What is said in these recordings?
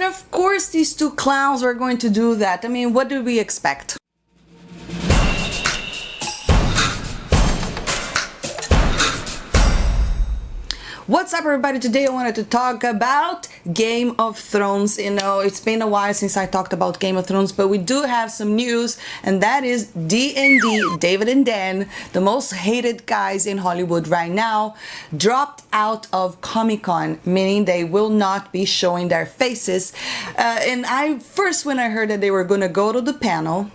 But of course these two clowns are going to do that. I mean, what did we expect? What's up, everybody? Today I wanted to talk about Game of Thrones. You know, it's been a while since I talked about Game of Thrones, but we do have some news, and that is D&D, David and Dan, the most hated guys in Hollywood right now, dropped out of Comic-Con, meaning they will not be showing their faces. And when I heard that they were going to go to the panel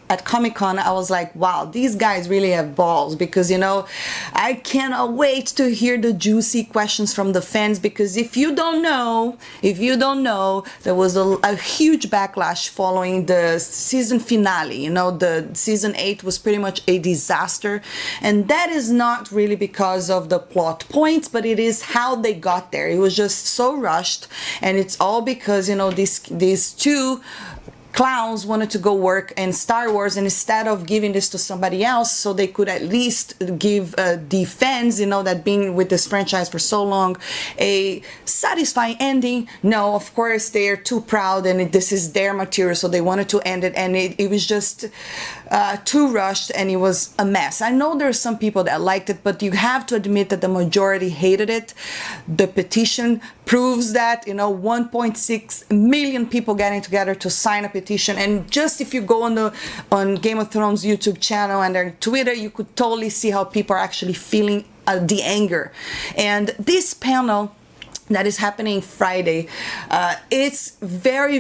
at Comic-Con, I was like, wow, these guys really have balls, because, you know, I cannot wait to hear the juicy questions from the fans, because if you don't know, there was a huge backlash following the season finale. You know, the season 8 was pretty much a disaster, and that is not really because of the plot points, but it is how they got there. It was just so rushed, and it's all because, you know, these two clowns wanted to go work in Star Wars, and instead of giving this to somebody else so they could at least give the fans, you know, that been with this franchise for so long, a satisfying ending. No, of course they are too proud, and this is their material, so they wanted to end it, and it was just too rushed, and it was a mess. I know there's some people that liked it, but you have to admit that the majority hated it. The petition proves that, you know, 1.6 million people getting together to sign a petition, and just if you go on Game of Thrones YouTube channel and their Twitter, you could totally see how people are actually feeling the anger. And this panel that is happening Friday, it's very,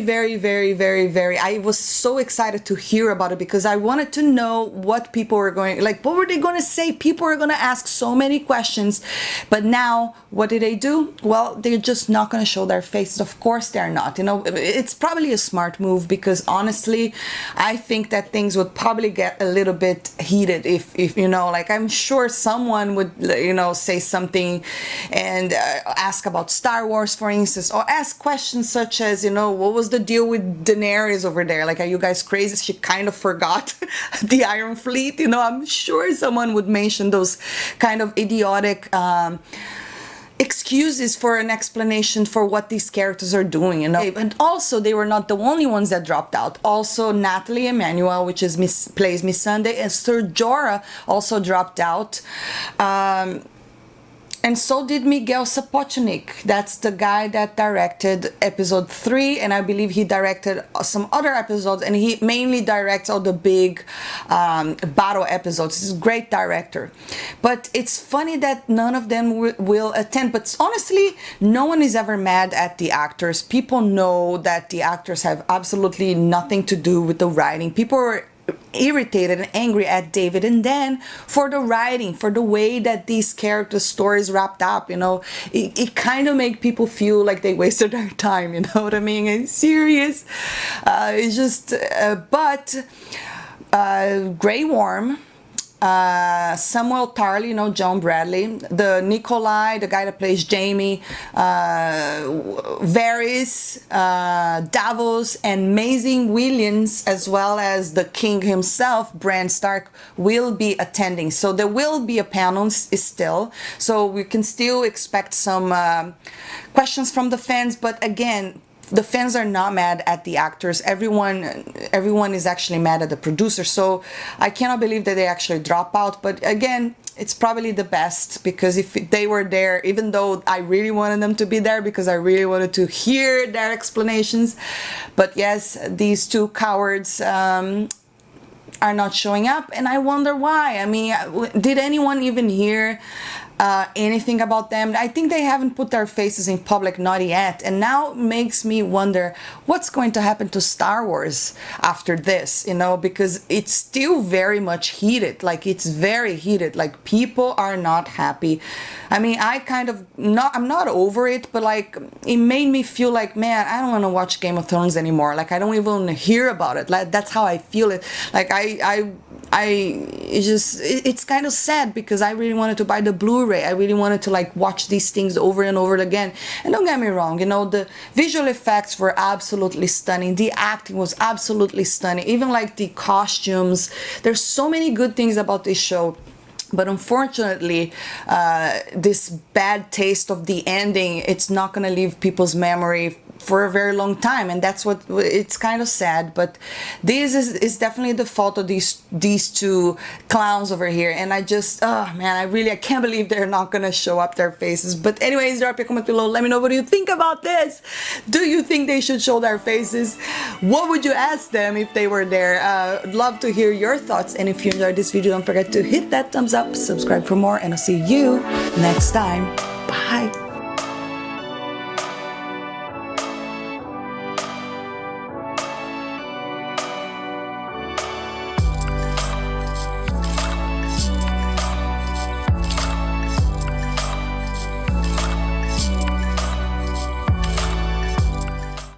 I was so excited to hear about it, because I wanted to know what people were what were they going to say? People are going to ask so many questions, but now what did they do? Well, they're just not going to show their faces. Of course they're not. You know, it's probably a smart move, because honestly, I think that things would probably get a little bit heated if you know, like, I'm sure someone would, you know, say something and ask about Star Wars, for instance, or ask questions such as, you know, what was the deal with Daenerys over there? Like, are you guys crazy? She kind of forgot the Iron Fleet. You know, I'm sure someone would mention those kind of idiotic excuses for an explanation for what these characters are doing, you know. And also, they were not the only ones that dropped out. Also, Natalie Emmanuel, which is plays Miss Sunday, and Sir Jorah also dropped out. And so did Miguel Sapochnik. That's the guy that directed episode 3, and I believe he directed some other episodes, and he mainly directs all the big battle episodes. He's a great director. But it's funny that none of them will attend. But honestly, no one is ever mad at the actors. People know that the actors have absolutely nothing to do with the writing. People are irritated and angry at David and Dan for the writing, for the way that these character stories wrapped up. You know, it kind of make people feel like they wasted their time, you know what I mean? It's serious. It's just Grey Worm, Samuel Tarly, you know, John Bradley, the Nikolai, the guy that plays Jamie, Varys, Davos, and Maisie Williams, as well as the king himself, Bran Stark, will be attending. So there will be a panel still, so we can still expect some questions from the fans. But again, the fans are not mad at the actors. Everyone is actually mad at the producer. So I cannot believe that they actually drop out. But again, it's probably the best, because if they were there, even though I really wanted them to be there, because I really wanted to hear their explanations. But yes, these two cowards are not showing up, and I wonder why. I mean, did anyone even hear anything about them? I think they haven't put their faces in public, not yet, and now it makes me wonder what's going to happen to Star Wars after this, you know, because it's still very much heated. Like, it's very heated. Like, people are not happy. I mean, I'm not over it, but like, it made me feel like, man, I don't want to watch Game of Thrones anymore. Like, I don't even want to hear about it. Like, that's how I feel it. Like, it's kind of sad, because I really wanted to buy the Blu-ray. I really wanted to like watch these things over and over again. And don't get me wrong, you know, the visual effects were absolutely stunning. The acting was absolutely stunning. Even like the costumes. There's so many good things about this show. But unfortunately, this bad taste of the ending, it's not going to leave people's memory for a very long time, and that's what it's kind of sad. But this is definitely the fault of these two clowns over here, and I just, oh man, I can't believe they're not gonna show up their faces. But anyways, drop your comment below, let me know what you think about this. Do you think they should show their faces? What would you ask them if they were there? I'd love to hear your thoughts, and if you enjoyed this video, don't forget to hit that thumbs up, subscribe for more, and I'll see you next time. Bye.